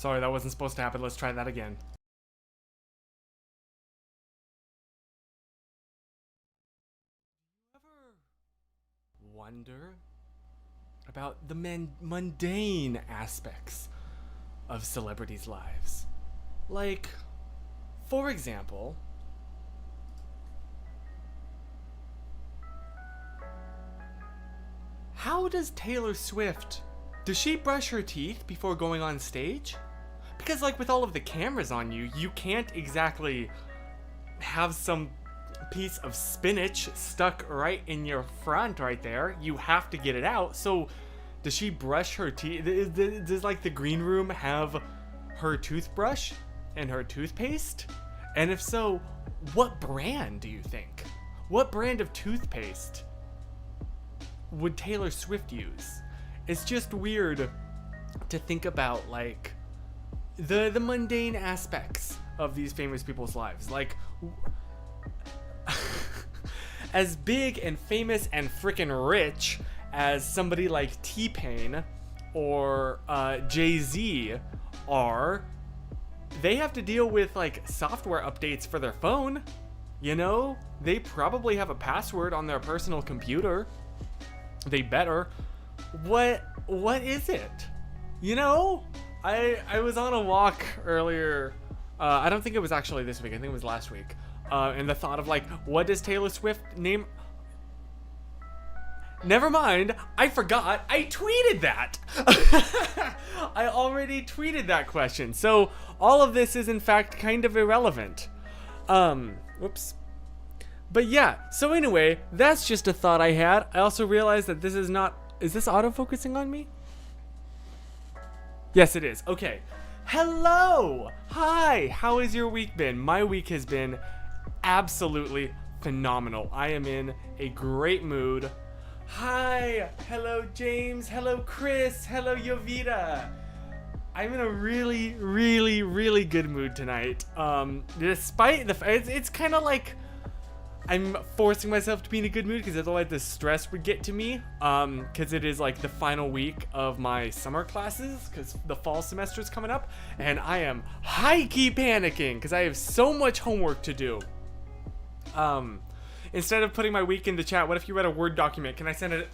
Sorry, that wasn't supposed to happen. Let's try that again. Ever wonder about the mundane aspects of celebrities' lives? Like, for example, how does Taylor Swift, does she brush her teeth before going on stage? Because like with all of the cameras on you, you can't exactly have some piece of spinach stuck right in your front right there. You have to get it out. So does she brush her teeth? Does like the green room have her toothbrush and her toothpaste? And if so, what brand do you think? What brand of toothpaste would Taylor Swift use? It's just weird to think about like the mundane aspects of these famous people's lives. Like as big and famous and freaking rich as somebody like T-Pain or Jay-Z are, they have to deal with like software updates for their phone. You know, they probably have a password on their personal computer. They better. What is it? You know, I was on a walk earlier. I don't think it was actually this week. I think it was last week. And the thought of like, what does Taylor Swift name? Never mind. I forgot. I tweeted that. I already tweeted that question. So all of this is in fact kind of irrelevant. Whoops. But yeah, so anyway, that's just a thought I had. I also realized that this is not... Is this autofocusing on me? Yes, it is. Okay. Hello! Hi! How has your week been? My week has been absolutely phenomenal. I am in a great mood. Hi! Hello, James. Hello, Chris. Hello, Yovita. I'm in a really, really, really good mood tonight. Despite the... It's kind of like... I'm forcing myself to be in a good mood because otherwise the stress would get to me. Because it is like the final week of my summer classes because the fall semester is coming up. And I am high-key panicking because I have so much homework to do. Instead of putting my week in the chat, what if you read a Word document? Can I send it?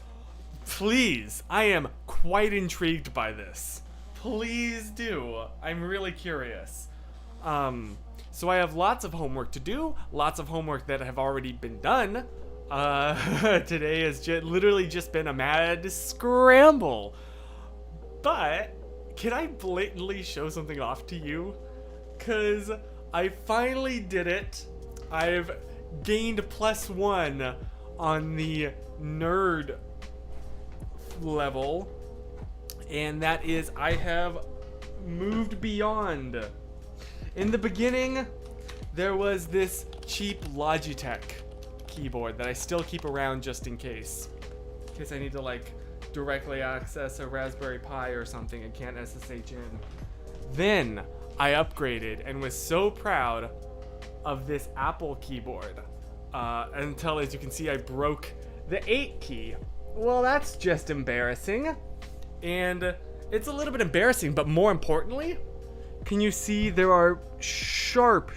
Please. I am quite intrigued by this. Please do. I'm really curious. So I have lots of homework to do, lots of homework that have already been done. Today has literally just been a mad scramble. But can I blatantly show something off to you? Cause I finally did it. I've gained +1 on the nerd level. And that is I have moved beyond. In the beginning, there was this cheap Logitech keyboard that I still keep around just in case. In case I need to like directly access a Raspberry Pi or something and can't SSH in. Then I upgraded and was so proud of this Apple keyboard. Until, as you can see, I broke the 8 key. Well, that's just embarrassing. And it's a little bit embarrassing, but more importantly, can you see there are sharp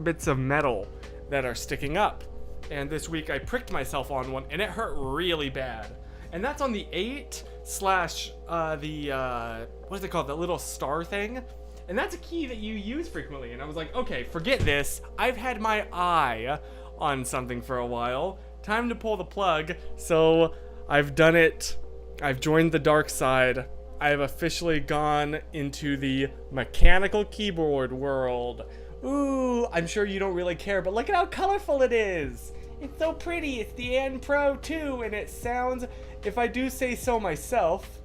bits of metal that are sticking up? And this week I pricked myself on one and it hurt really bad. And that's on the 8 slash what is it called? The little star thing. And that's a key that you use frequently. And I was like, okay, forget this. I've had my eye on something for a while. Time to pull the plug. So I've done it. I've joined the dark side. I have officially gone into the mechanical keyboard world. Ooh, I'm sure you don't really care, but look at how colorful it is. It's so pretty. It's the N Pro 2, and it sounds, if I do say so myself,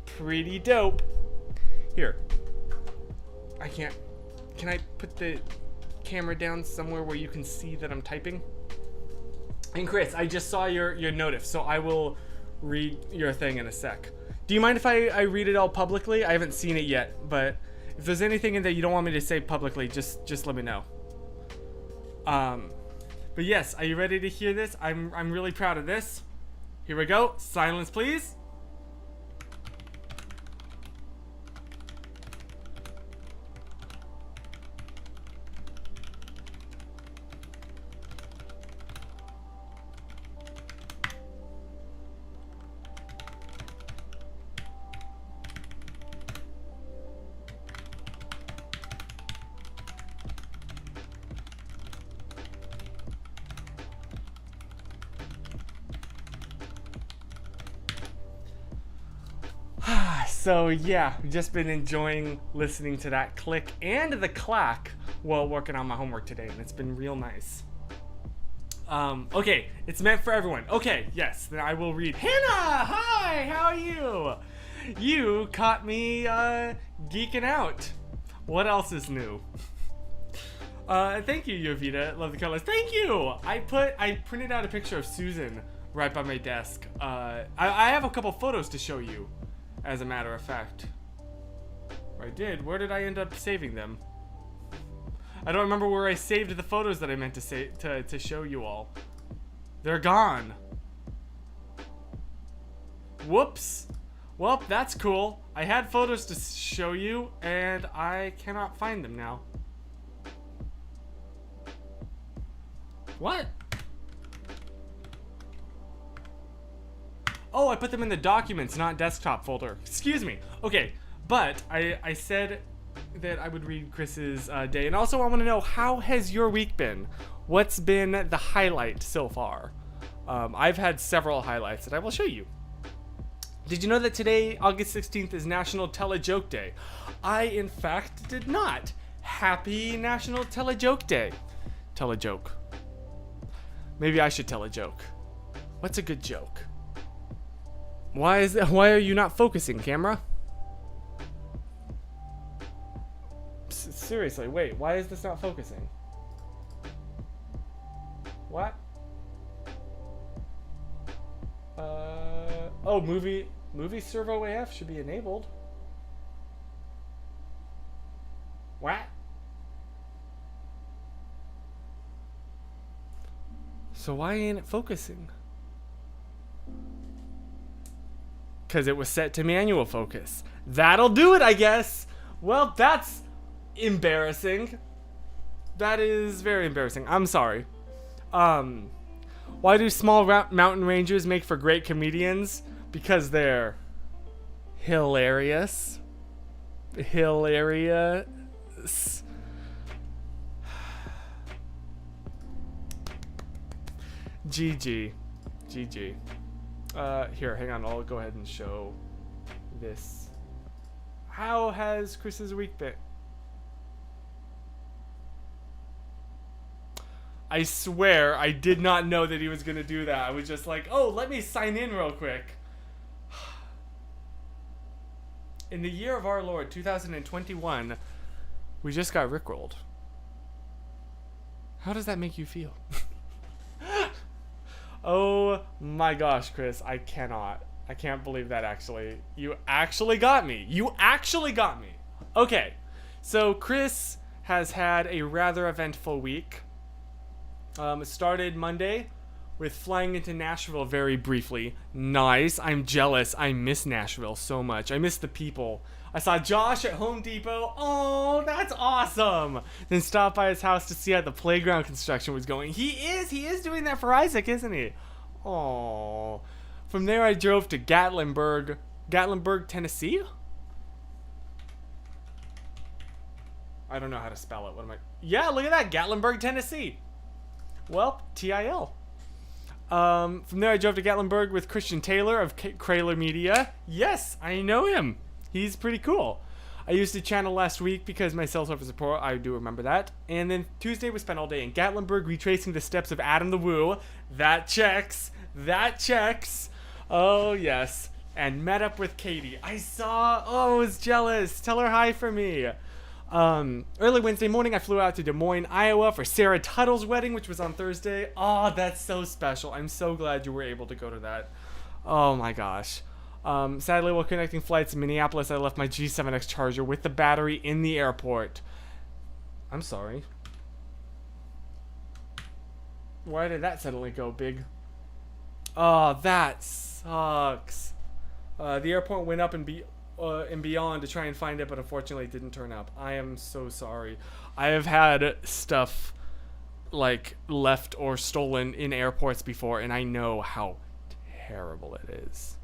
pretty dope. Here. I can't. Can I put the camera down somewhere where you can see that I'm typing? And Chris, I just saw your notif, so I will read your thing in a sec. Do you mind if I read it all publicly? I haven't seen it yet, but if there's anything in there you don't want me to say publicly, just let me know. But yes, are you ready to hear this? I'm really proud of this. Here we go. Silence, please. So yeah, just been enjoying listening to that click and the clack while working on my homework today, and it's been real nice. Okay, it's meant for everyone. Okay, yes, then I will read. Hannah, hi, how are you? You caught me geeking out. What else is new? Thank you, Yovita. Love the colors. Thank you. I printed out a picture of Susan right by my desk. I have a couple photos to show you, as a matter of fact. I did. Where did I end up saving them? I don't remember where I saved the photos that I meant to show you all. They're gone. Whoops. Well, that's cool. I had photos to show you, and I cannot find them now. What? Oh, I put them in the documents, not desktop folder. Excuse me. Okay, but I said that I would read Chris's day, and also I want to know, how has your week been? What's been the highlight so far? I've had several highlights that I will show you. Did you know that today, August 16th, is National Tell-A-Joke Day? I, in fact, did not. Happy National Tell-A-Joke Day. Tell a joke. Maybe I should tell a joke. What's a good joke? Why are you not focusing, camera? Seriously, wait, why is this not focusing? What? Oh, movie servo AF should be enabled. What? So why ain't it focusing? Because it was set to manual focus. That'll do it, I guess. Well, that's embarrassing. That is very embarrassing. I'm sorry. Why do small mountain ranges make for great comedians? Because they're hilarious. Hilarious. GG. GG. Here, hang on. I'll go ahead and show this. How has Chris's week been? I swear I did not know that he was going to do that. I was just like, oh, let me sign in real quick. In the year of our Lord, 2021, we just got rickrolled. How does that make you feel? Oh my gosh, Chris, I can't believe that actually. You actually got me. You actually got me. Okay, so Chris has had a rather eventful week. It started Monday with flying into Nashville very briefly. Nice. I'm jealous. I miss Nashville so much. I miss the people. I saw Josh at Home Depot. Oh, that's awesome. Then stopped by his house to see how the playground construction was going. He is doing that for Isaac, isn't he? Oh. From there I drove to Gatlinburg, Tennessee? I don't know how to spell it. What am I? Yeah, look at that. Gatlinburg, Tennessee. Well, TIL. From there I drove to Gatlinburg with Christian Taylor of Kraler Media. Yes, I know him. He's pretty cool. I used the channel last week because my cell service support, I do remember that. And then Tuesday we spent all day in Gatlinburg retracing the steps of Adam the Woo. That checks. That checks. Oh, yes. And met up with Katie. I was jealous. Tell her hi for me. Early Wednesday morning, I flew out to Des Moines, Iowa for Sarah Tuttle's wedding, which was on Thursday. Oh, that's so special. I'm so glad you were able to go to that. Oh my gosh. Sadly, while connecting flights in Minneapolis, I left my G7X charger with the battery in the airport. I'm sorry. Why did that suddenly go big? Oh, that sucks. The airport went up and beyond to try and find it, but unfortunately it didn't turn up. I am so sorry. I have had stuff like left or stolen in airports before, and I know how terrible it is.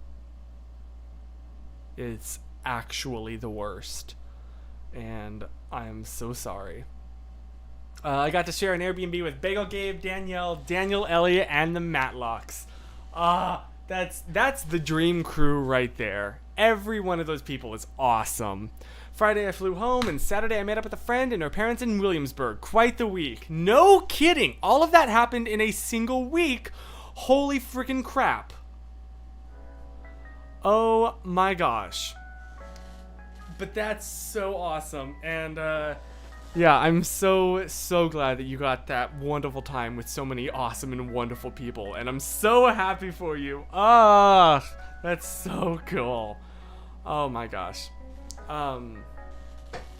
It's actually the worst, and I am so sorry. I got to share an Airbnb with Bagel Gabe, Danielle, Daniel Elliott, and the Matlocks. That's the dream crew right there. every one of those people is awesome. Friday I flew home, and Saturday I met up with a friend and her parents in Williamsburg. Quite the week. No kidding. All of that happened in a single week. Holy freaking crap. Oh my gosh. But that's so awesome. And yeah, I'm so glad that you got that wonderful time with so many awesome and wonderful people. And I'm so happy for you. Ah, that's so cool. Oh my gosh. And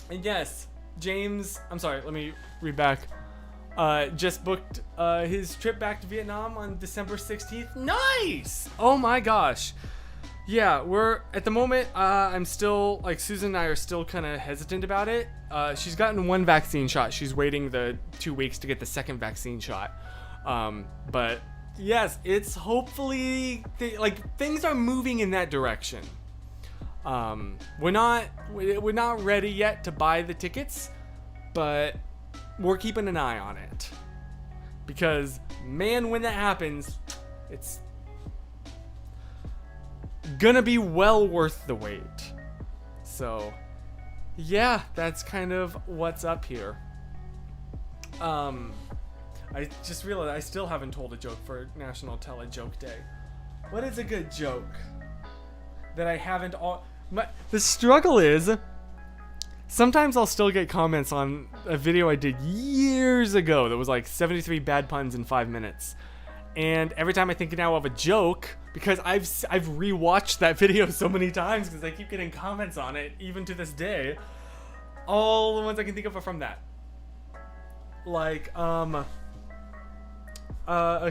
yes, James, I'm sorry, let me read back. Just booked his trip back to Vietnam on December 16th. Nice! Oh my gosh. Yeah, we're at the moment, I'm still, like, Susan and I are still kind of hesitant about it. She's gotten one vaccine shot. She's waiting the 2 weeks to get the second vaccine shot. But yes, it's hopefully, things are moving in that direction. We're not ready yet to buy the tickets, but we're keeping an eye on it. Because, man, when that happens, it's gonna be well worth the wait. So yeah, that's kind of what's up here. I just realized I still haven't told a joke for National Tell a Joke Day. What is a good joke that I haven't the struggle is sometimes I'll still get comments on a video I did years ago that was like 73 bad puns in 5 minutes. And every time I think now of a joke, because I've rewatched that video so many times because I keep getting comments on it even to this day, all the ones I can think of are from that. Like, a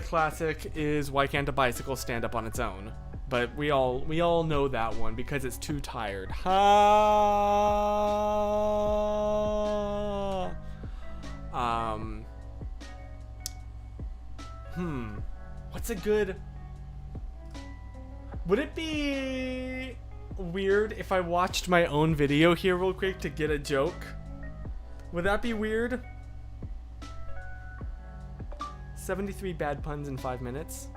classic is why can't a bicycle stand up on its own? But we all know that one because it's too tired. Ha. What's a good... Would it be weird if I watched my own video here real quick to get a joke? Would that be weird? 73 bad puns in 5 minutes?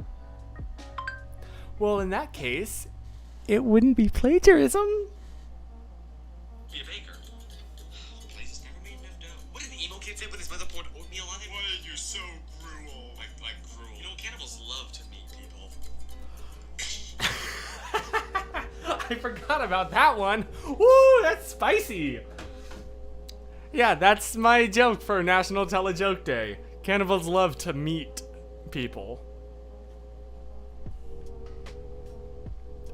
Well, in that case, it wouldn't be plagiarism. Be a baker. Places never made enough dough. What did the emo kid say when his mother poured oatmeal on it? Why are you so cruel? Like cruel. You know, cannibals love to meet people. I forgot about that one. Woo, that's spicy. Yeah, that's my joke for National Tell a Joke Day. Cannibals love to meet people.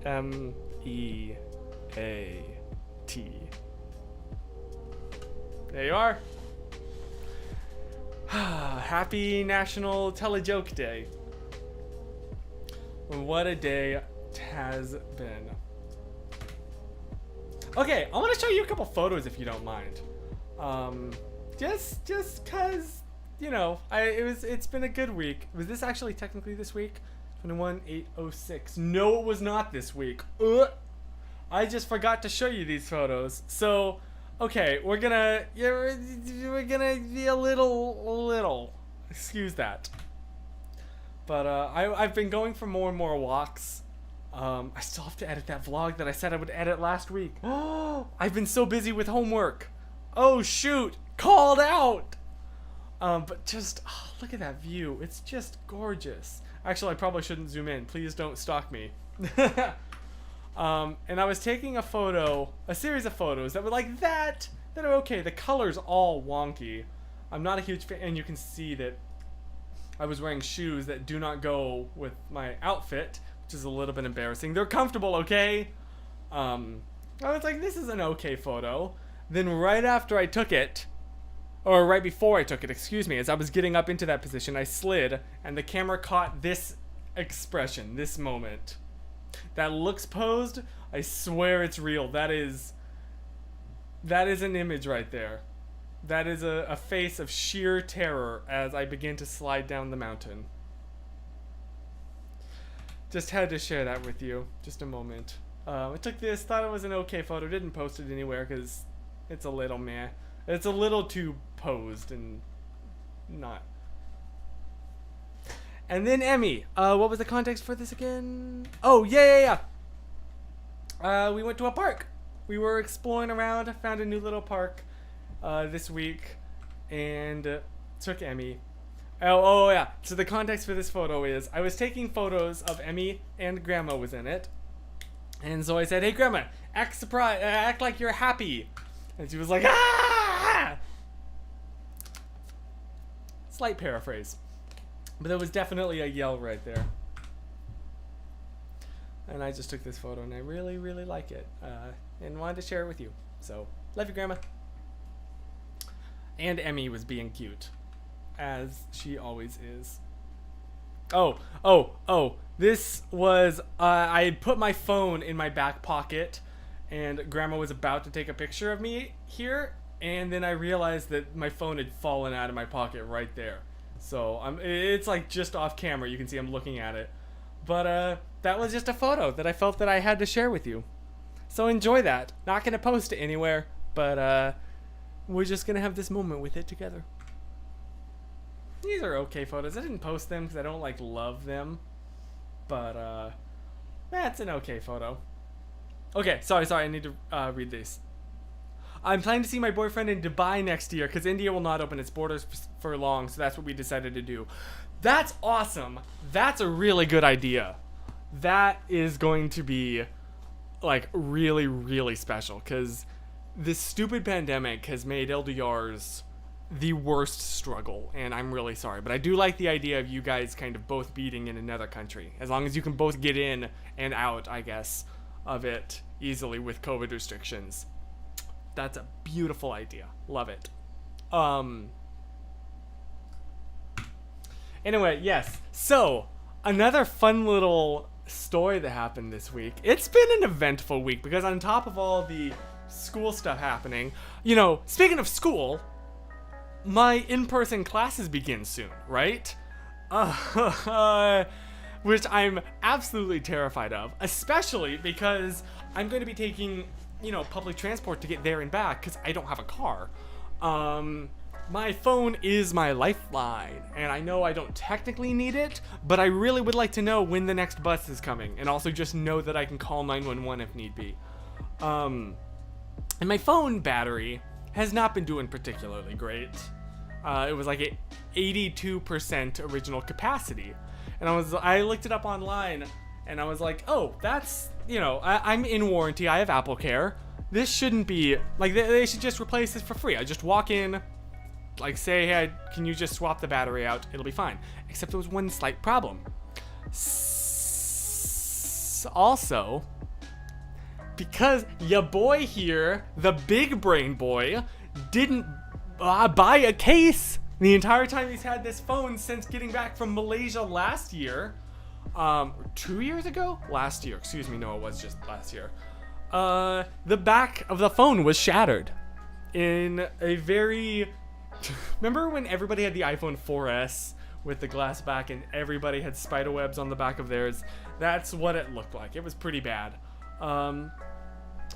MEAT. There you are. Happy National Tell a Joke Day. What a day it has been. Okay, I want to show you a couple photos if you don't mind. Just cause, you know, it's been a good week. Was this actually technically this week? 21/8/06. No, it was not this week. I just forgot to show you these photos. So, okay, we're gonna be a little. Excuse that. But I've been going for more and more walks. I still have to edit that vlog that I said I would edit last week. I've been so busy with homework. Oh shoot, called out. But just look at that view. It's just gorgeous. Actually, I probably shouldn't zoom in. Please don't stalk me. And I was taking a series of photos that were like that are okay. The color's all wonky. I'm not a huge fan, and you can see that I was wearing shoes that do not go with my outfit, which is a little bit embarrassing. They're comfortable, okay? I was like, this is an okay photo. Then right after I took it, or right before I took it, excuse me, as I was getting up into that position, I slid, and the camera caught this expression, this moment. That looks posed, I swear it's real. That is an image right there. That is a face of sheer terror as I begin to slide down the mountain. Just had to share that with you. Just a moment. I took this, thought it was an okay photo, didn't post it anywhere because it's a little meh. It's a little too posed and not. And then Emmy, what was the context for this again? Oh, yeah. We went to a park. We were exploring around, found a new little park this week, and took Emmy. Oh yeah. So the context for this photo is I was taking photos of Emmy and Grandma was in it. And so I said, "Hey Grandma, act surprised, act like you're happy." And she was like, "Ah!" Slight paraphrase. But there was definitely a yell right there. And I just took this photo and I really, really like it. And wanted to share it with you. So, love you, Grandma. And Emmy was being cute. As she always is. Oh. This was, I had put my phone in my back pocket. And Grandma was about to take a picture of me here. And then I realized that my phone had fallen out of my pocket right there. So, it's like just off camera. You can see I'm looking at it. But, that was just a photo that I felt that I had to share with you. So enjoy that. Not going to post it anywhere. But, we're just going to have this moment with it together. These are okay photos. I didn't post them because I don't, like, love them. But, that's an okay photo. Okay, sorry. I need to read these. I'm planning to see my boyfriend in Dubai next year because India will not open its borders for long, so that's what we decided to do. That's awesome. That's a really good idea. That is going to be, like, really, really special because this stupid pandemic has made LDRs the worst struggle, and I'm really sorry. But I do like the idea of you guys kind of both beating in another country. As long as you can both get in and out, I guess, of it easily with COVID restrictions. That's a beautiful idea. Love it. Anyway, yes. So, another fun little story that happened this week. It's been an eventful week because on top of all the school stuff happening, you know, speaking of school, my in-person classes begin soon, right? Which I'm absolutely terrified of, especially because I'm going to be taking, you know, public transport to get there and back because I don't have a car. My phone is my lifeline, and I know I don't technically need it, but I really would like to know when the next bus is coming, and also just know that I can call 911 if need be. And my phone battery has not been doing particularly great. It was like 82% original capacity, and I looked it up online, and I was like, oh, that's, you know, I'm in warranty. I have Apple Care. This shouldn't be like they should just replace this for free. I just walk in, like say, hey, can you just swap the battery out? It'll be fine. Except there was one slight problem. Also, because ya boy here, the big brain boy, didn't buy a case the entire time he's had this phone since getting back from Malaysia last year. 2 years ago? Last year. Excuse me. No, it was just last year. The back of the phone was shattered in a very... Remember when everybody had the iPhone 4S with the glass back and everybody had spider webs on the back of theirs? That's what it looked like. It was pretty bad. And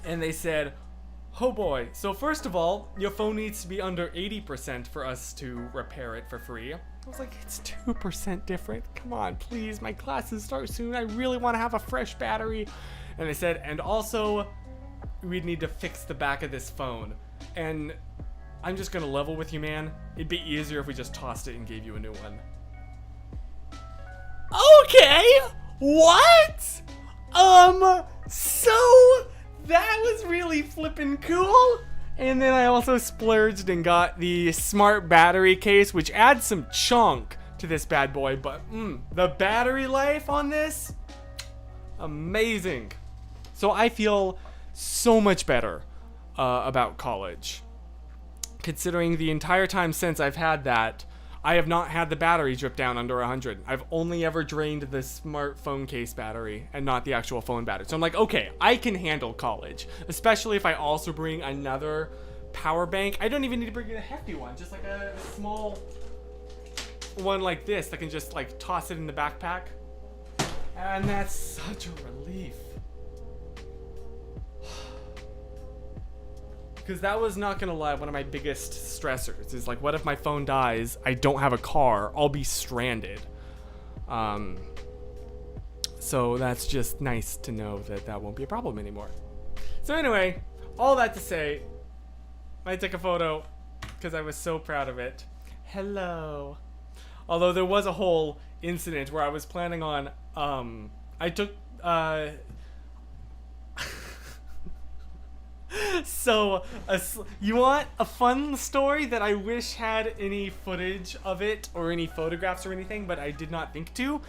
they said, oh boy, so first of all, your phone needs to be under 80% for us to repair it for free. I was like, it's 2% different. Come on, please. My classes start soon. I really want to have a fresh battery. And they said, and also, we'd need to fix the back of this phone. And I'm just going to level with you, man. It'd be easier if we just tossed it and gave you a new one. Okay! What? So that was really flippin' cool. And then I also splurged and got the smart battery case, which adds some chunk to this bad boy. But the battery life on this, amazing. So I feel so much better about college. Considering the entire time since I've had that, I have not had the battery drip down under 100. I've only ever drained the smartphone case battery and not the actual phone battery. So I'm like, okay, I can handle college. Especially if I also bring another power bank. I don't even need to bring a hefty one. Just like a small one like this that can just like toss it in the backpack. And that's such a relief. Because that was, not gonna lie, one of my biggest stressors is like, what if my phone dies? I don't have a car. I'll be stranded. So that's just nice to know that that won't be a problem anymore. So anyway, all that to say, I took a photo because I was so proud of it. Hello. Although there was a whole incident where I was planning on, I took, so, you want a fun story that I wish had any footage of it or any photographs or anything, but I did not think to,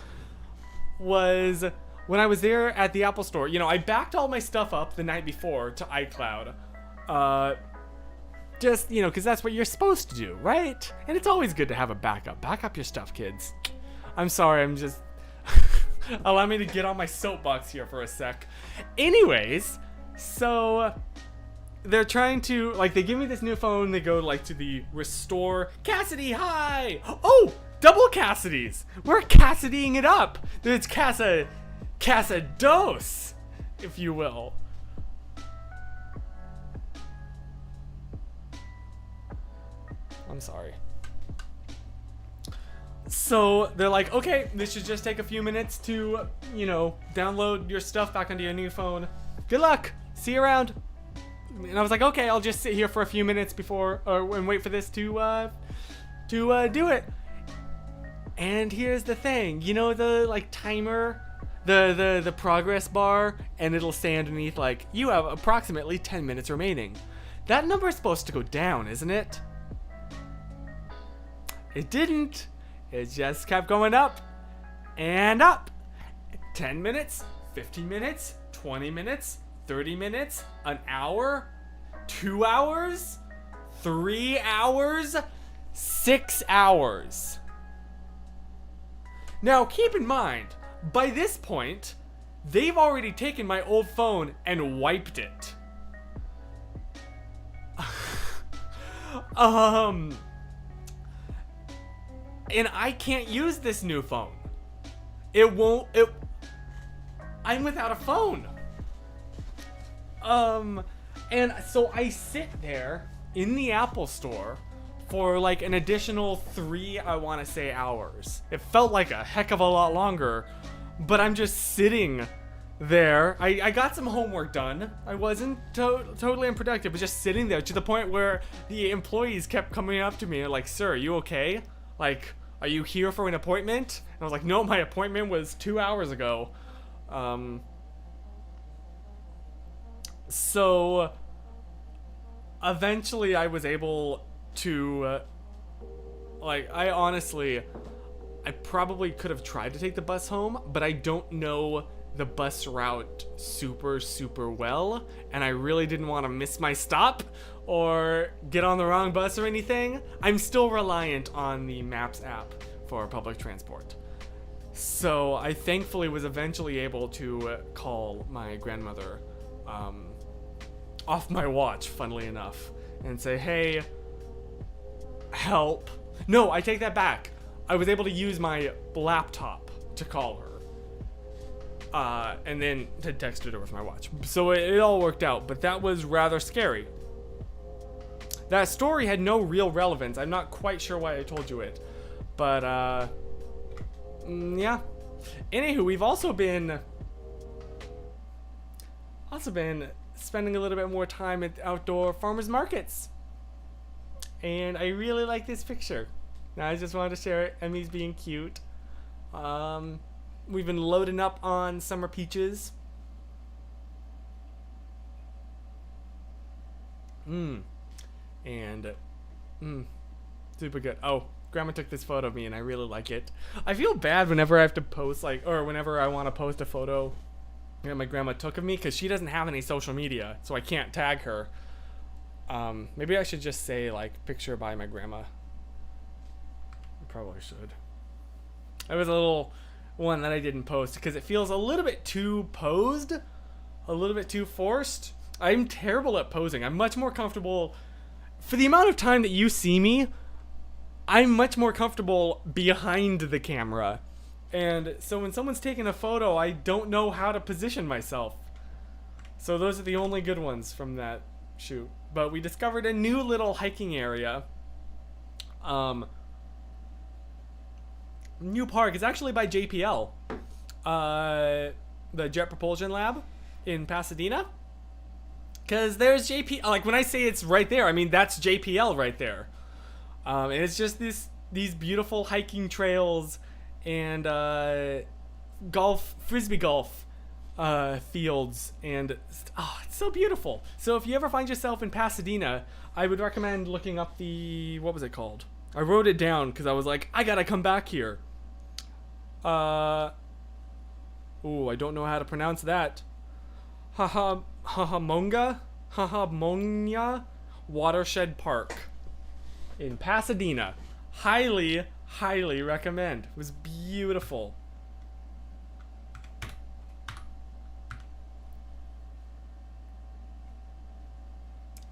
was when I was there at the Apple Store. You know, I backed all my stuff up the night before to iCloud. Just, you know, because that's what you're supposed to do, right? And it's always good to have a backup. Back up your stuff, kids. I'm sorry, I'm just... Allow me to get on my soapbox here for a sec. Anyways, so... They're trying to, like, they give me this new phone, they go, like, to the restore. Cassidy, hi! Oh! Double Cassidys! We're Cassidying it up! It's Cassados, if you will. I'm sorry. So they're like, okay, this should just take a few minutes to, you know, download your stuff back onto your new phone. Good luck! See you around! And I was like, okay, I'll just sit here for a few minutes before, and wait for this to do it. And here's the thing, you know the like timer, the progress bar, and it'll say underneath like you have approximately 10 minutes remaining. That number is supposed to go down, isn't it? It didn't. It just kept going up and up. 10 minutes, 15 minutes, 20 minutes, 30 minutes, an hour, 2 hours, 3 hours, 6 hours. Now, keep in mind, by this point, they've already taken my old phone and wiped it. And I can't use this new phone. I'm without a phone. And so I sit there in the Apple Store for like an additional 3, I want to say, hours. It felt like a heck of a lot longer, but I'm just sitting there. I got some homework done. I wasn't totally unproductive, but just sitting there to the point where the employees kept coming up to me and like, sir, are you okay? Like, are you here for an appointment? And I was like, no, my appointment was 2 hours ago. So eventually I was able to, I probably could have tried to take the bus home, but I don't know the bus route super well, and I really didn't want to miss my stop or get on the wrong bus or anything. I'm still reliant on the Maps app for public transport. So I thankfully was eventually able to call my grandmother off my watch, funnily enough, and say, hey, help. No, I take that back. I was able to use my laptop to call her. And then to text it over with my watch. So it all worked out, but that was rather scary. That story had no real relevance. I'm not quite sure why I told you it. But, yeah. Anywho, we've also been spending a little bit more time at outdoor farmers markets. And I really like this picture. Now I just wanted to share it. Emmy's being cute. We've been loading up on summer peaches. Super good. Oh, Grandma took this photo of me and I really like it. I feel bad whenever I have to post, or whenever I want to post a photo that my grandma took of me, because she doesn't have any social media, so I can't tag her. Maybe I should just say, picture by my grandma. I probably should. It was a little one that I didn't post because it feels a little bit too posed, a little bit too forced. I'm terrible at posing. I'm much more comfortable, for the amount of time that you see me, I'm much more comfortable behind the camera. And so when someone's taking a photo, I don't know how to position myself. So those are the only good ones from that shoot. But we discovered a new little hiking area. New park. It's actually by JPL. the Jet Propulsion Lab in Pasadena. Because there's JP. Like when I say it's right there, I mean that's JPL right there. And it's just these beautiful hiking trails and frisbee golf fields, and it's so beautiful. So if you ever find yourself in Pasadena, I would recommend looking up what was it called? I wrote it down because I was like, I gotta come back here. I don't know how to pronounce that. Hahamonga Watershed Park in Pasadena. Highly recommend. It was beautiful.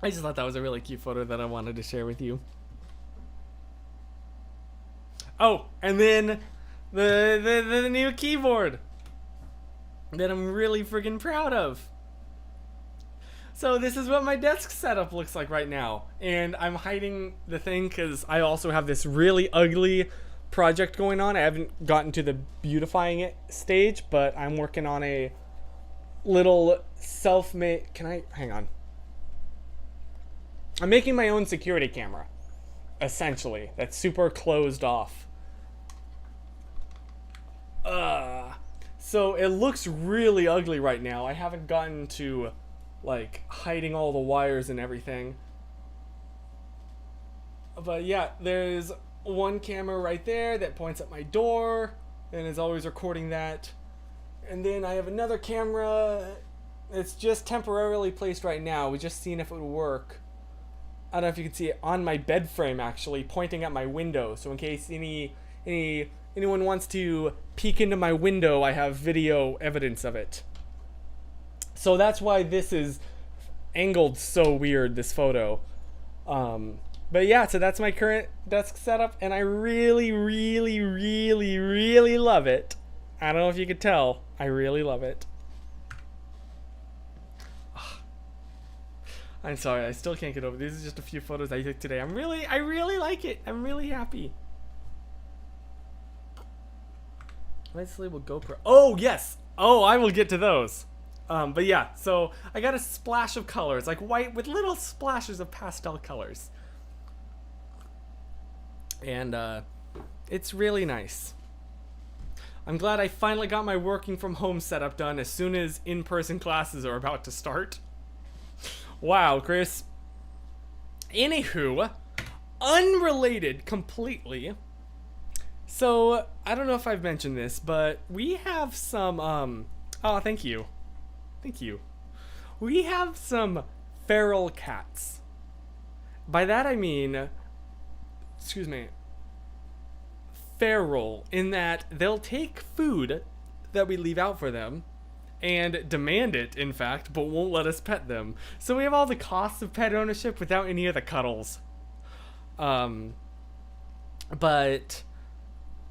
I just thought that was a really cute photo that I wanted to share with you. Oh, and then the new keyboard that I'm really friggin' proud of. So this is what my desk setup looks like right now. And I'm hiding the thing because I also have this really ugly project going on. I haven't gotten to the beautifying it stage, but I'm working on a little self-made... hang on. I'm making my own security camera, essentially. That's super closed off. So it looks really ugly right now. I haven't gotten to like hiding all the wires and everything. But yeah, there's one camera right there that points at my door and is always recording that. And then I have another camera. It's just temporarily placed right now. We're just seeing if it would work. I don't know if you can see it on my bed frame, actually, pointing at my window. So in case anyone wants to peek into my window, I have video evidence of it. So that's why this is angled so weird, this photo. But yeah, so that's my current desk setup, and I really love it. I don't know if you could tell. I really love it. I'm sorry, I still can't get over. These are just a few photos I took today. I really like it. I'm really happy. Let's label GoPro. Oh, yes. Oh, I will get to those. But yeah, so I got a splash of colors, like white with little splashes of pastel colors. And it's really nice. I'm glad I finally got my working from home setup done as soon as in-person classes are about to start. Wow, Chris. Anywho, unrelated completely. So, I don't know if I've mentioned this, but we have some, oh, thank you. Thank you. We have some feral cats. By that I mean, excuse me, feral, in that they'll take food that we leave out for them and demand it, in fact, but won't let us pet them. So we have all the costs of pet ownership without any of the cuddles. But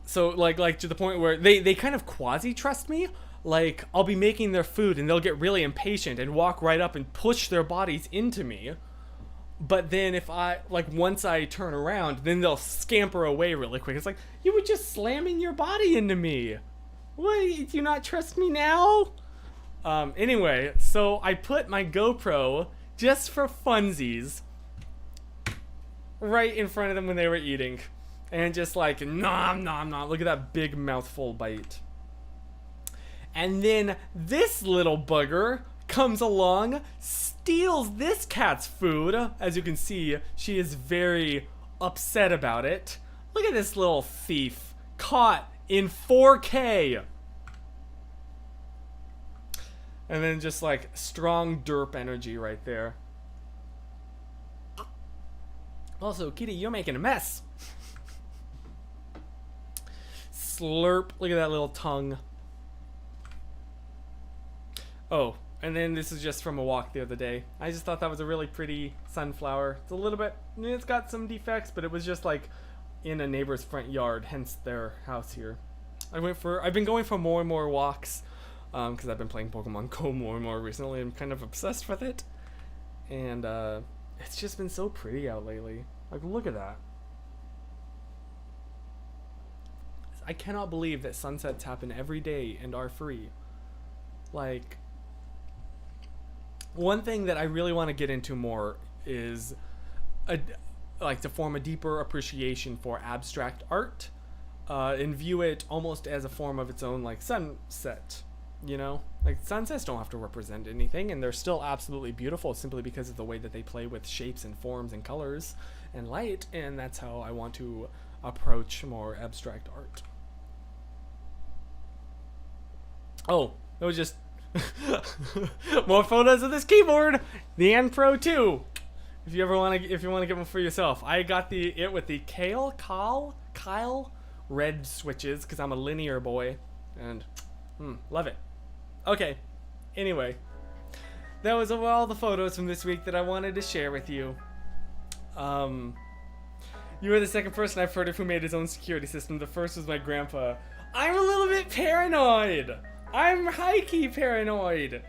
so like to the point where they kind of quasi trust me. Like, I'll be making their food and they'll get really impatient and walk right up and push their bodies into me. But then if once I turn around, then they'll scamper away really quick. It's like, you were just slamming your body into me. What, do you not trust me now? Anyway, so I put my GoPro, just for funsies, right in front of them when they were eating. And just like, nom, nom, nom. Look at that big mouthful bite. And then this little bugger comes along, steals this cat's food. As you can see, she is very upset about it. Look at this little thief, caught in 4K. And then just like strong derp energy right there. Also, Kitty, you're making a mess. Slurp. Look at that little tongue. Oh, and then this is just from a walk the other day. I just thought that was a really pretty sunflower. It's a little bit, it's got some defects, but it was just like in a neighbor's front yard, hence their house here. I've been going for more and more walks, because I've been playing Pokemon Go more and more recently. I'm kind of obsessed with it. And it's just been so pretty out lately. Like, look at that. I cannot believe that sunsets happen every day and are free. Like, one thing that I really want to get into more is to form a deeper appreciation for abstract art, and view it almost as a form of its own, like sunset. You know, like sunsets don't have to represent anything, and they're still absolutely beautiful simply because of the way that they play with shapes and forms and colors and light. And that's how I want to approach more abstract art. Oh, it was just more photos of this keyboard, the N Pro 2. If you want to get one for yourself, I got it with the Kyle red switches because I'm a linear boy, and love it. Okay, anyway, that was all the photos from this week that I wanted to share with you. You were the second person I've heard of who made his own security system. The first was my grandpa. I'm a little bit paranoid. I'm high-key paranoid.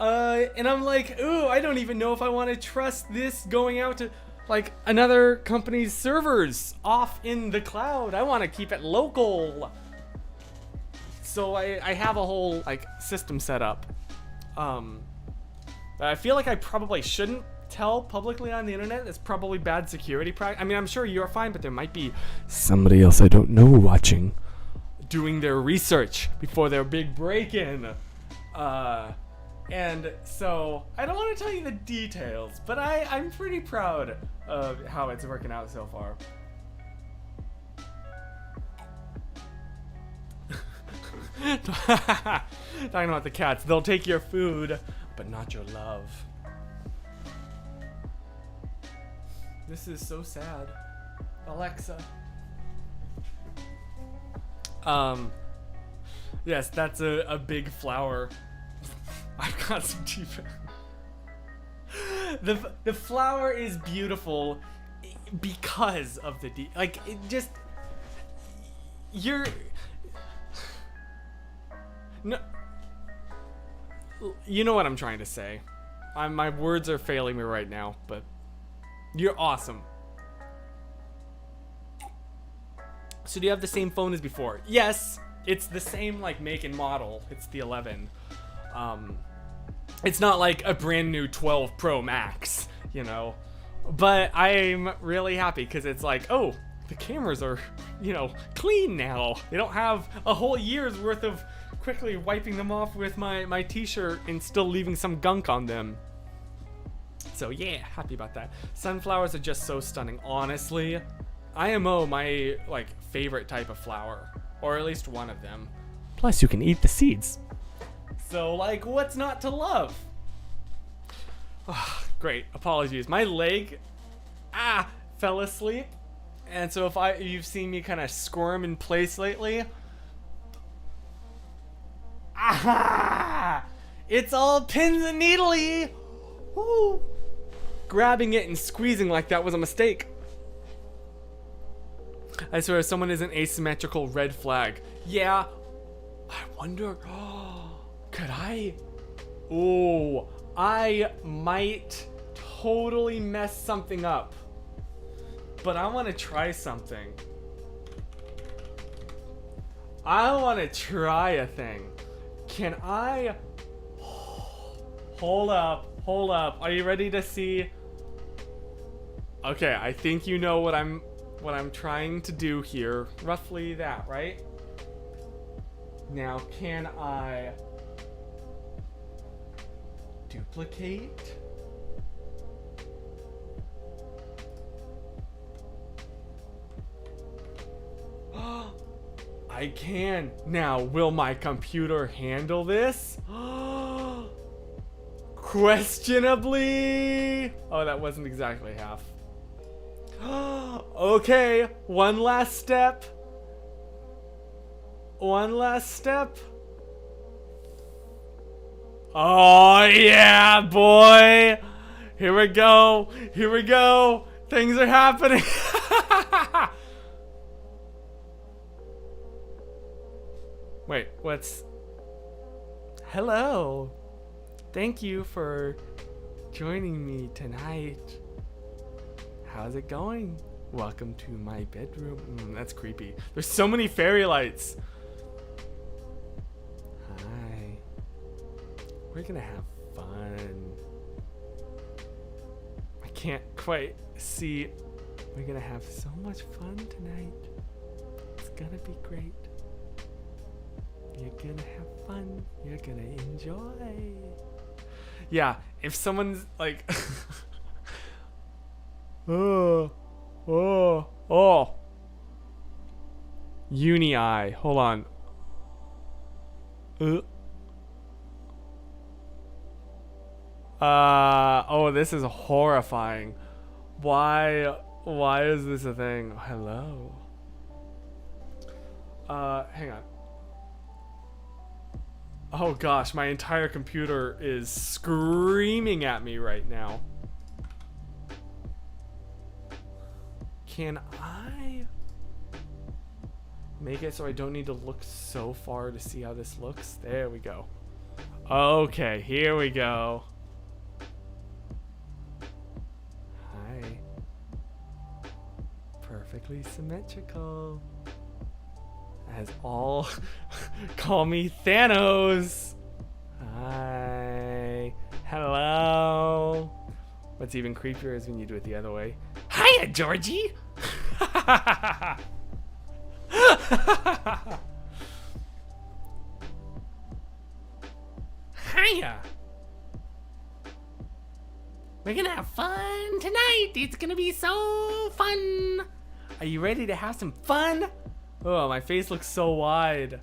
And I'm like, ooh, I don't even know if I want to trust this going out to, like, another company's servers off in the cloud. I want to keep it local. So I have a whole, like, system set up. I feel like I probably shouldn't tell publicly on the internet. It's probably bad security practice. I mean, I'm sure you're fine, but there might be somebody else I don't know watching, doing their research before their big break-in. And so I don't want to tell you the details, but I'm pretty proud of how it's working out so far. Talking about the cats, they'll take your food, but not your love. This is so sad. Alexa. Yes, that's a big flower. I've got some deep. The flower is beautiful because of the deep. Like, it just, no, you know what I'm trying to say. My words are failing me right now, but you're awesome. So do you have the same phone as before? Yes, it's the same, like, make and model. It's the 11. It's not like a brand new 12 Pro Max, you know, but I'm really happy because it's like, oh, the cameras are, you know, clean now. They don't have a whole year's worth of quickly wiping them off with my t-shirt and still leaving some gunk on them. So yeah, happy about that. Sunflowers are just so stunning. Honestly, IMO, my, like, favorite type of flower, or at least one of them. Plus you can eat the seeds. So, like, what's not to love? Oh, great. Apologies. My leg, fell asleep. And so if you've seen me kind of squirm in place lately, it's all pins and needly. Woo. Grabbing it and squeezing like that was a mistake. I swear, someone is an asymmetrical red flag. Yeah. I wonder. Could I? Oh, I might totally mess something up. But I want to try something. I want to try a thing. Can I? Hold up. Are you ready to see? Okay, I think you know what I'm trying to do here. Roughly that, right? Now, can I duplicate? I can. Now, will my computer handle this? Questionably. Oh, that wasn't exactly half. Okay, one last step. Oh yeah, boy. Here we go. Things are happening. Wait, hello. Thank you for joining me tonight. How's it going? Welcome to my bedroom. That's creepy. There's so many fairy lights. Hi. We're gonna have fun. I can't quite see. We're gonna have so much fun tonight. It's gonna be great. You're gonna have fun. You're gonna enjoy. Yeah, if someone's like, oh, uni eye. Hold on. Oh, this is horrifying. Why is this a thing? Oh, hello. Hang on. Oh gosh, my entire computer is screaming at me right now. Can I make it so I don't need to look so far to see how this looks? There we go. Okay, here we go. Hi. Perfectly symmetrical. As all call me Thanos. Hi. Hello. What's even creepier is when you do it the other way. Hiya, Georgie. Hiya. We're gonna have fun tonight. It's gonna be so fun. Are you ready to have some fun? Oh, my face looks so wide.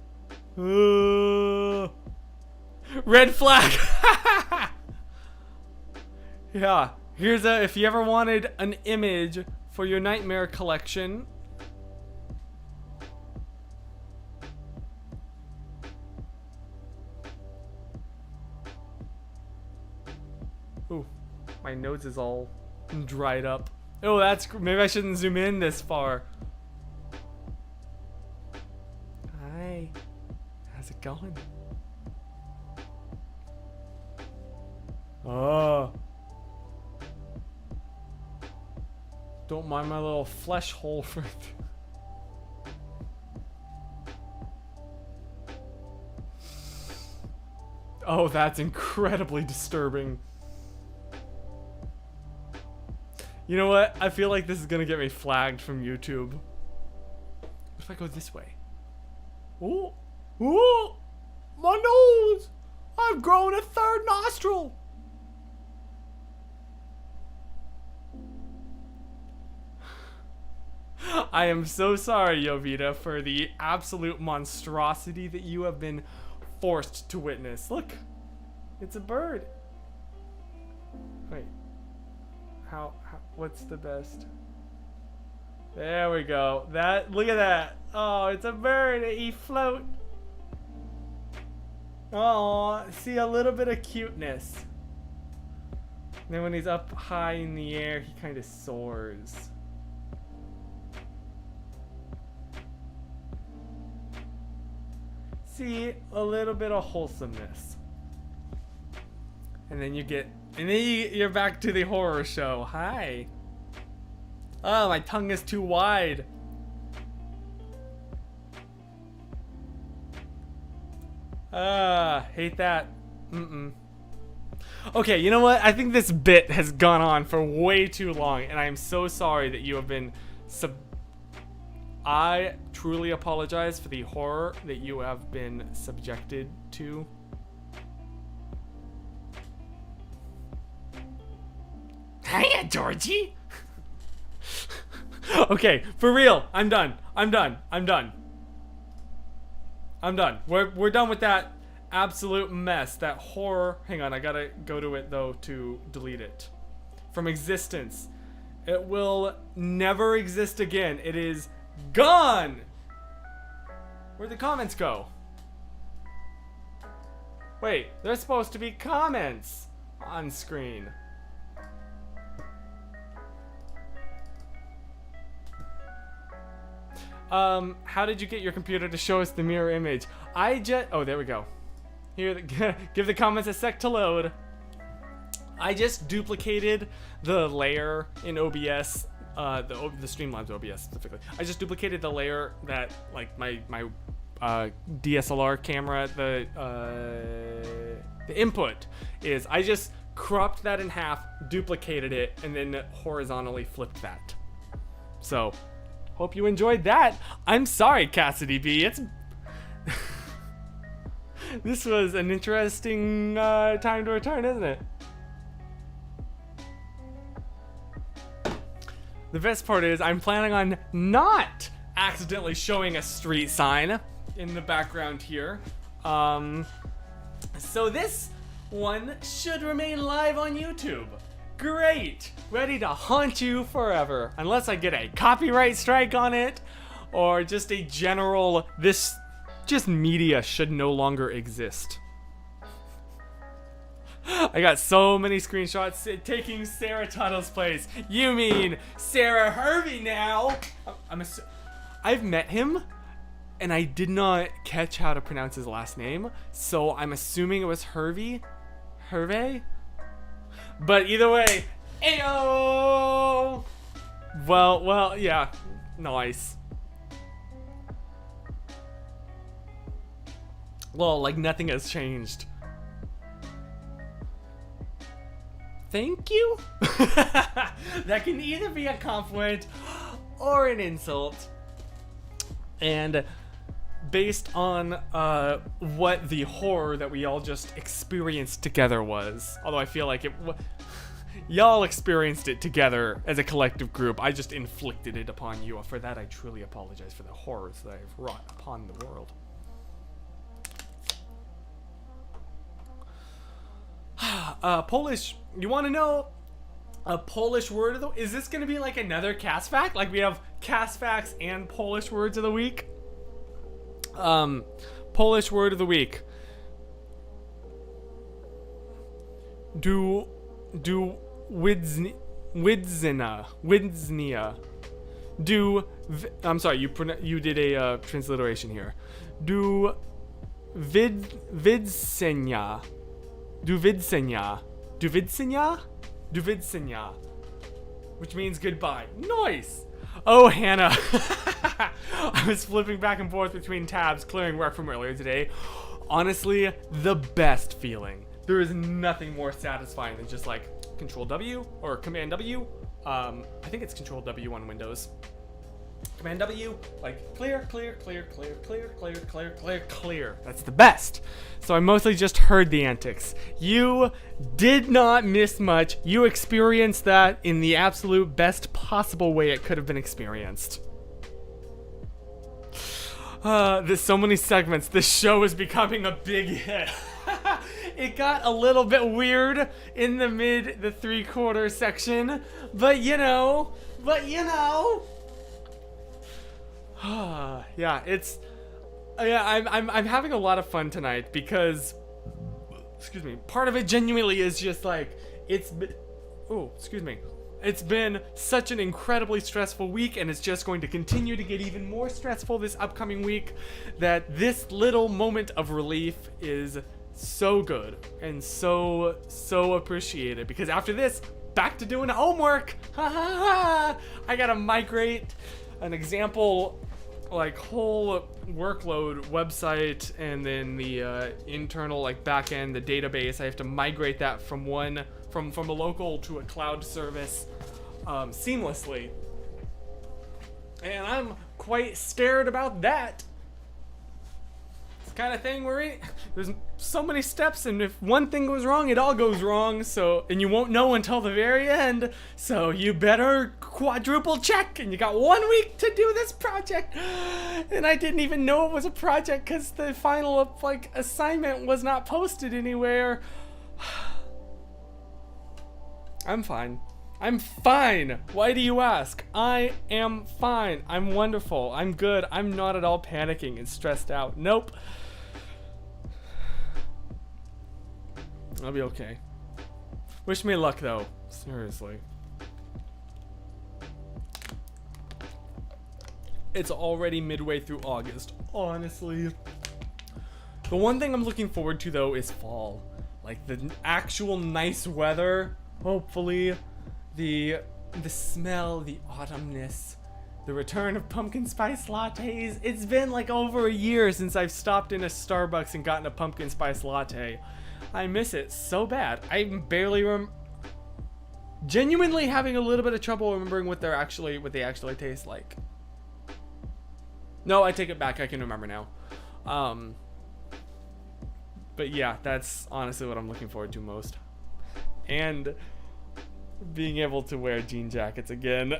Red flag. Yeah, here's a, if you ever wanted an image for your nightmare collection. Ooh, my nose is all dried up. Oh, that's, maybe I shouldn't zoom in this far. Hi, how's it going? Oh. Don't mind my little flesh hole for it. Oh, that's incredibly disturbing. You know what? I feel like this is gonna get me flagged from YouTube. What if I go this way? Ooh, ooh, my nose! I've grown a third nostril. I am so sorry, Yovita, for the absolute monstrosity that you have been forced to witness. Look, it's a bird. Wait, how what's the best? There we go. That, look at that. Oh, it's a bird. He float. Oh, see a little bit of cuteness. And then when he's up high in the air, he kind of soars. See, a little bit of wholesomeness. And then you get, and then you're back to the horror show. Hi. Oh, my tongue is too wide. Hate that. Okay, you know what? I think this bit has gone on for way too long, and I am so sorry that you have been I truly apologize for the horror that you have been subjected to. Hiya, Georgie! Okay, for real, I'm done. I'm done. We're done with that absolute mess, that horror. Hang on, I gotta go to it though to delete it from existence. It will never exist again. It is gone. Where'd the comments go? Wait, there's supposed to be comments on screen. How did you get your computer to show us the mirror image? Oh, there we go. Here, give the comments a sec to load. I just duplicated the layer in OBS the Streamlabs OBS specifically. I just duplicated the layer that like my DSLR camera, the input is. I just cropped that in half, duplicated it, and then horizontally flipped that. So, hope you enjoyed that. I'm sorry, Cassidy B. It's this was an interesting time to return, isn't it? The best part is I'm planning on not accidentally showing a street sign in the background here. So this one should remain live on YouTube. Great! Ready to haunt you forever. Unless I get a copyright strike on it, or just a general, this just media should no longer exist. I got so many screenshots taking Sarah Tuttle's place. You mean Sarah Hervey now? I've met him, and I did not catch how to pronounce his last name, so I'm assuming it was Hervey? Hervey? But either way, ayo! Well, yeah, nice. Well, like nothing has changed. Thank you? That can either be a compliment or an insult. And based on what the horror that we all just experienced together was, although I feel like y'all experienced it together as a collective group, I just inflicted it upon you. For that, I truly apologize for the horrors that I've wrought upon the world. Polish, you want to know a Polish word of the, is this going to be like another cast fact? Like we have cast facts and Polish words of the week? Polish word of the week. Widznia. I'm sorry, you did a transliteration here. Vidsenia. Duvidsenia, which means goodbye. Nice. Oh, Hannah. I was flipping back and forth between tabs, clearing work from earlier today. Honestly, the best feeling. There is nothing more satisfying than just like Control W or Command W. I think it's Control W on Windows. Command W, like clear. That's the best. So I mostly just heard the antics. You did not miss much. You experienced that in the absolute best possible way it could have been experienced. There's so many segments. This show is becoming a big hit. It got a little bit weird in the the 3/4 section, but you know. Yeah, it's I'm having a lot of fun tonight because, excuse me, part of it genuinely is just like it's been such an incredibly stressful week, and it's just going to continue to get even more stressful this upcoming week, that this little moment of relief is so good and so appreciated, because after this, back to doing homework. I gotta migrate an example like whole workload website, and then the internal like backend, the database. I have to migrate that from a local to a cloud service seamlessly, and I'm quite scared about that. It's the kind of thing where there's so many steps, and if one thing goes wrong, it all goes wrong. So, and you won't know until the very end. So you better quadruple check, and you got 1 week to do this project. And I didn't even know it was a project because the final like assignment was not posted anywhere. I'm fine. Why do you ask? I am fine. I'm wonderful. I'm good. I'm not at all panicking and stressed out. Nope. I'll be okay. Wish me luck though. Seriously. It's already midway through August. Honestly. The one thing I'm looking forward to though is fall. Like the actual nice weather. Hopefully. The the smell, the autumnness, the return of pumpkin spice lattes. It's been like over a year since I've stopped in a Starbucks and gotten a pumpkin spice latte. I miss it so bad. I'm barely genuinely having a little bit of trouble remembering what they actually taste like. No, I take it back. I can remember now. But yeah, that's honestly what I'm looking forward to most. And being able to wear jean jackets again.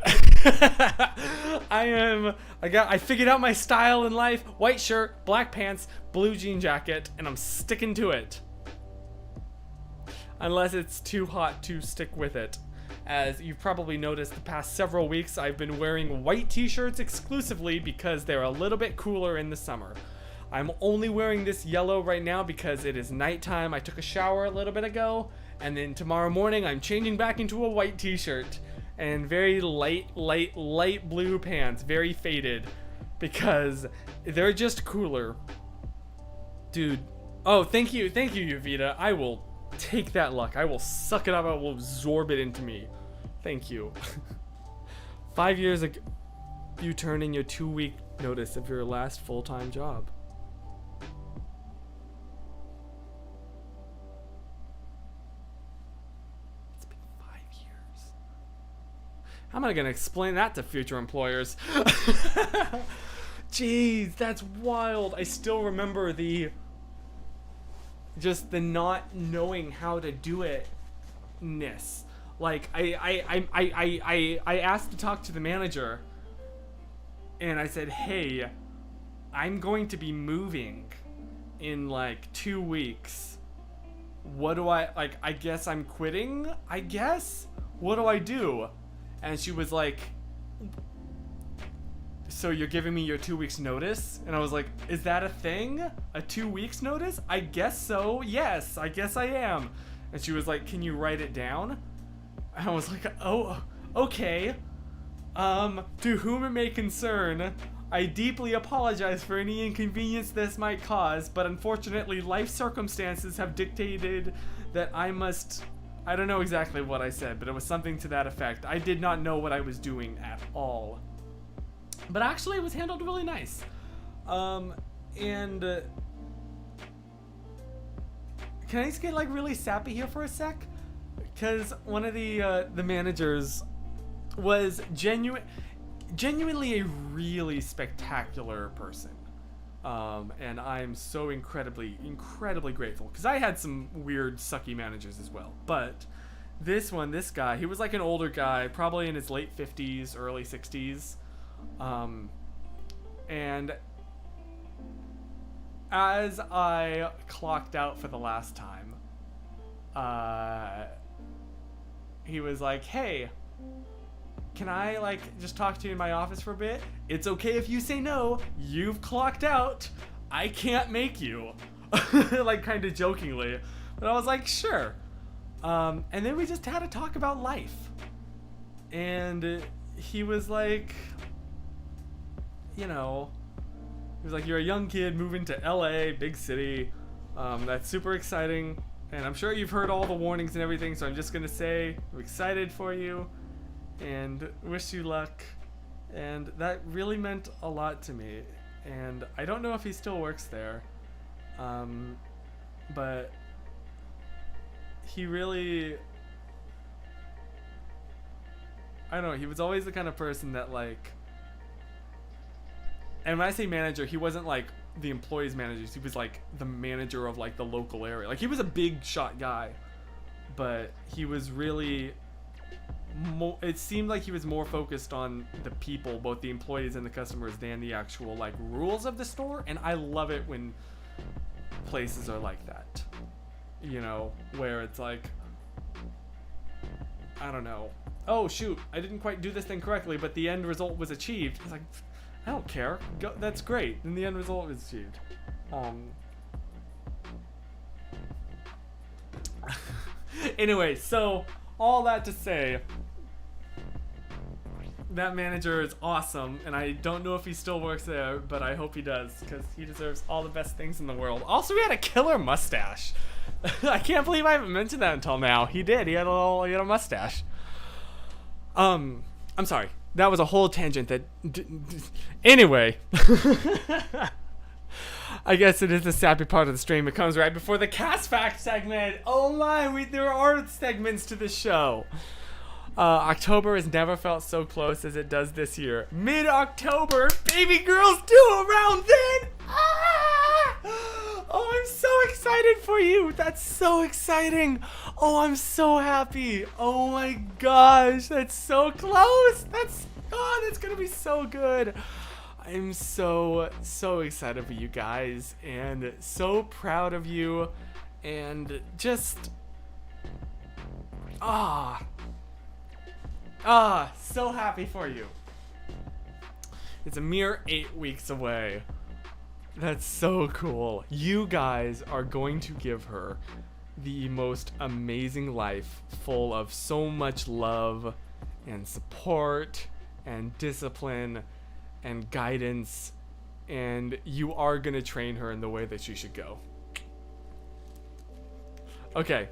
I figured out my style in life. White shirt, black pants, blue jean jacket, and I'm sticking to it. Unless it's too hot to stick with it. As you've probably noticed the past several weeks, I've been wearing white t-shirts exclusively because they're a little bit cooler in the summer. I'm only wearing this yellow right now because it is nighttime. I took a shower a little bit ago, and then tomorrow morning I'm changing back into a white t-shirt and very light blue pants, very faded, because they're just cooler. Dude, oh, thank you, Yuvita. I will take that luck. I will suck it up. I will absorb it into me. Thank you. 5 years ago, you turned in your 2-week notice of your last full-time job. It's been 5 years. How am I going to explain that to future employers? Jeez, that's wild. I still remember the not knowing how to do it-ness. Like, I asked to talk to the manager, and I said, hey, I'm going to be moving in like 2 weeks. What do I guess I'm quitting, I guess? What do I do? And she was like, so you're giving me your 2 weeks notice? And I was like, is that a thing? A 2 weeks notice? I guess so. Yes, I guess I am. And she was like, can you write it down? And I was like, oh, okay. To whom it may concern, I deeply apologize for any inconvenience this might cause, but unfortunately life circumstances have dictated that I don't know exactly what I said, but it was something to that effect. I did not know what I was doing at all. But actually, it was handled really nice. Can I just get like really sappy here for a sec? Because one of the managers was genuinely a really spectacular person. And I'm so incredibly grateful. Because I had some weird, sucky managers as well. But this guy, he was like an older guy, probably in his late 50s, early 60s. And as I clocked out for the last time, he was like, hey, can I like just talk to you in my office for a bit? It's okay if you say no. You've clocked out. I can't make you. Like kind of jokingly. But I was like, sure. And then we just had to talk about life. And he was like, you know, he was like, you're a young kid moving to LA, big city. That's super exciting. And I'm sure you've heard all the warnings and everything, so I'm just going to say I'm excited for you and wish you luck. And that really meant a lot to me. And I don't know if he still works there. But he really, I don't know, he was always the kind of person that like, and when I say manager, he wasn't like the employees' managers. He was like the manager of like the local area. Like he was a big shot guy, but he was really it seemed like he was more focused on the people, both the employees and the customers, than the actual like rules of the store. And I love it when places are like that, you know, where it's like, I don't know, oh shoot, I didn't quite do this thing correctly, but the end result was achieved. It's like, I don't care. That's great. And the end result was achieved. Anyway, so all that to say, that manager is awesome, and I don't know if he still works there, but I hope he does, because he deserves all the best things in the world. Also, he had a killer mustache. I can't believe I haven't mentioned that until now. He did. He had a mustache. I'm sorry. That was a whole tangent that anyway. I guess it is the sappy part of the stream. It comes right before the cast fact segment. Oh my, there are segments to this show. October has never felt so close as it does this year. Mid-October, baby girl's due around then. Ah! Oh, I'm so excited for you. That's so exciting. Oh, I'm so happy. Oh my gosh, that's so close. That's gonna be so good. I'm so excited for you guys and so proud of you and just so happy for you. It's a mere 8 weeks away. That's so cool. You guys are going to give her the most amazing life full of so much love and support and discipline and guidance, and you are gonna train her in the way that she should go. Okay.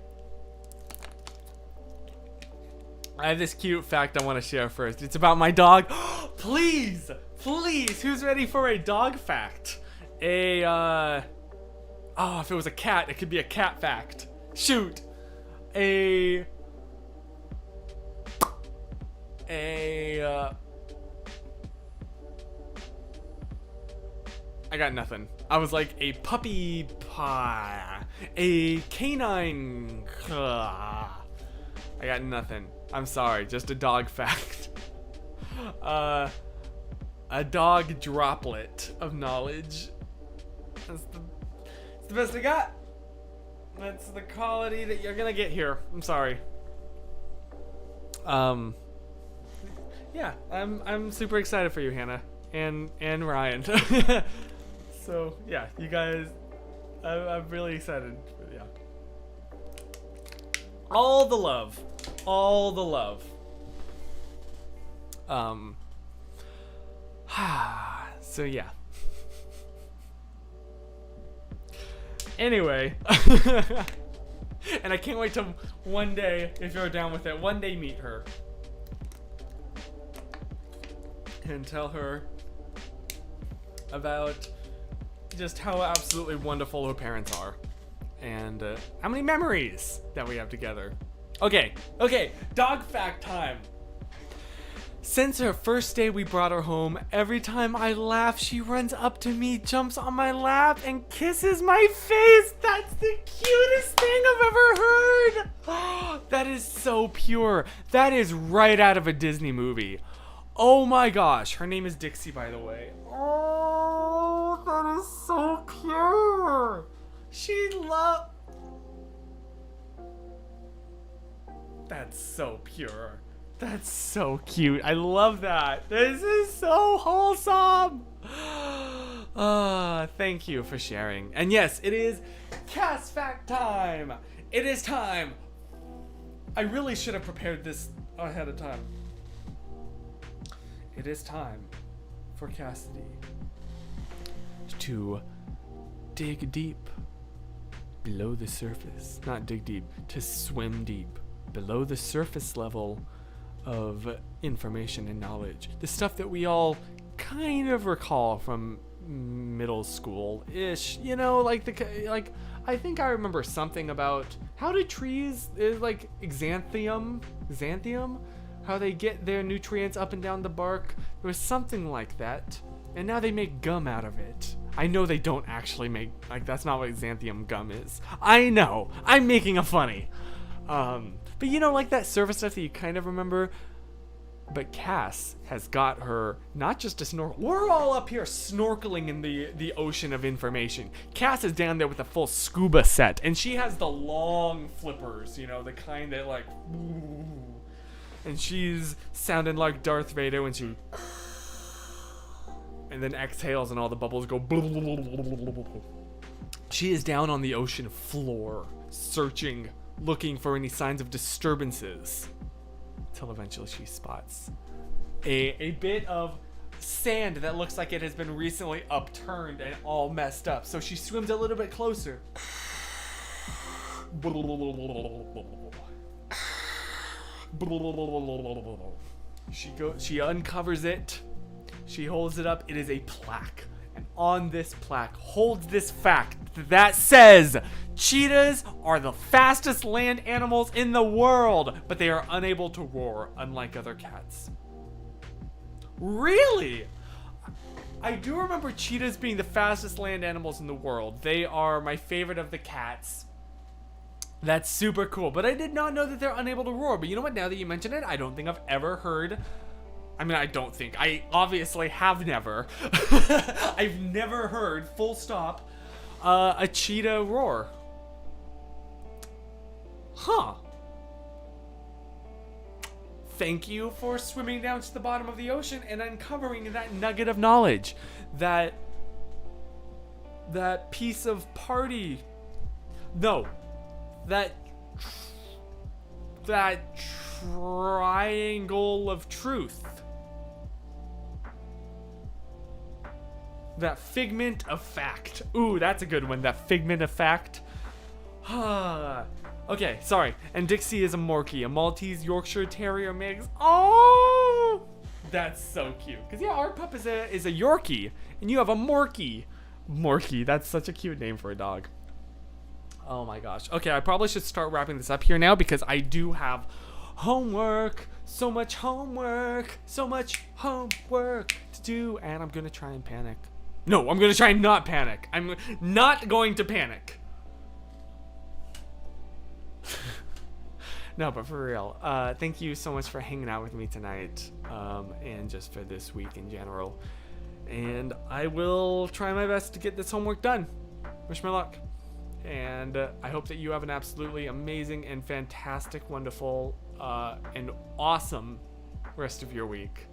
I have this cute fact I want to share first. It's about my dog. Please, who's ready for a dog fact? If it was a cat, it could be a cat fact. Shoot. I got nothing. I was like a puppy pie, a canine. I got nothing. I'm sorry, just a dog fact. A dog droplet of knowledge. It's the best I got. That's the quality that you're gonna get here. I'm sorry. Yeah, I'm super excited for you, Hannah, and Ryan. So yeah, you guys, I'm really excited. Yeah. All the love. So yeah. Anyway, and I can't wait to one day, if you're down with it, one day meet her and tell her about just how absolutely wonderful her parents are and how many memories that we have together. Okay, dog fact time. Since her first day we brought her home, every time I laugh, she runs up to me, jumps on my lap, and kisses my face. That's the cutest thing I've ever heard. That is so pure. That is right out of a Disney movie. Oh my gosh. Her name is Dixie, by the way. Oh, that is so pure. That's so pure. That's so cute. I love that. This is so wholesome. Thank you for sharing. And yes, it is cast fact time. It is time. I really should have prepared this ahead of time. It is time for Cassidy to dig deep below the surface. Not dig deep, to swim deep below the surface level of information and knowledge. The stuff that we all kind of recall from middle school-ish. You know, like I think I remember something about how do trees, like xanthium, how they get their nutrients up and down the bark. There was something like that. And now they make gum out of it. I know they don't actually make, like, that's not what xanthium gum is. I know. I'm making a funny. But you know, like that surface stuff that you kind of remember. But Cass has got her not just to snorkel. We're all up here snorkeling in the ocean of information. Cass is down there with a full scuba set, and she has the long flippers, you know, the kind that like, and she's sounding like Darth Vader when she, and then exhales and all the bubbles go. She is down on the ocean floor, searching, looking for any signs of disturbances, till eventually she spots a bit of sand that looks like it has been recently upturned and all messed up. So she swims a little bit closer. She uncovers it. She holds it up. It is a plaque. And on this plaque holds this fact that says cheetahs are the fastest land animals in the world, but they are unable to roar, unlike other cats. Really? I do remember cheetahs being the fastest land animals in the world. They are my favorite of the cats. That's super cool. But I did not know that they're unable to roar. But you know what? Now that you mention it, I don't think I've ever heard... I mean, I don't think. I obviously have never. I've never heard, full stop, a cheetah roar. Huh. Thank you for swimming down to the bottom of the ocean and uncovering that nugget of knowledge. That piece of party. No. That triangle of truth. That figment of fact. Ooh, that's a good one. That figment of fact. Okay, sorry. And Dixie is a Morkie, a Maltese Yorkshire Terrier mix. Oh, that's so cute. Because yeah, our pup is a Yorkie, and you have a Morkie. Morkie, that's such a cute name for a dog. Oh my gosh. Okay, I probably should start wrapping this up here now because I do have homework. So much homework. So much homework to do, and I'm gonna try and panic. No, I'm gonna try and not panic. I'm not going to panic. No, but for real, thank you so much for hanging out with me tonight, and just for this week in general. And I will try my best to get this homework done. Wish me luck. And I hope that you have an absolutely amazing and fantastic, wonderful, and awesome rest of your week.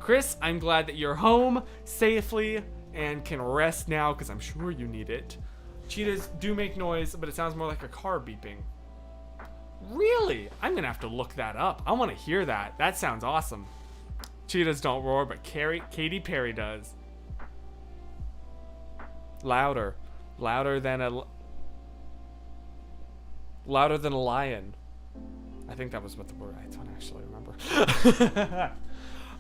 Chris, I'm glad that you're home safely and can rest now because I'm sure you need it. Cheetahs do make noise, but it sounds more like a car beeping. Really? I'm gonna have to look that up. I want to hear that. That sounds awesome. Cheetahs don't roar, but Katy Perry does. Louder than a lion. I think that was what the word. I don't actually remember.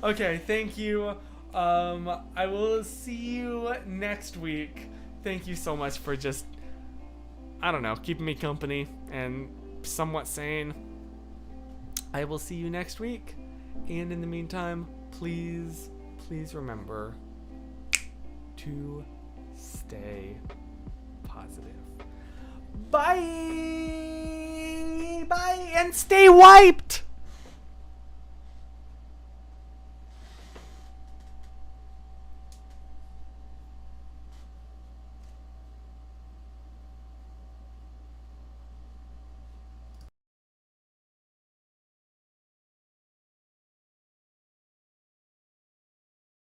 Okay, thank you. I will see you next week. Thank you so much for just, I don't know, keeping me company and somewhat sane. I will see you next week. And in the meantime, please remember to stay positive. Bye! Bye! And stay wiped!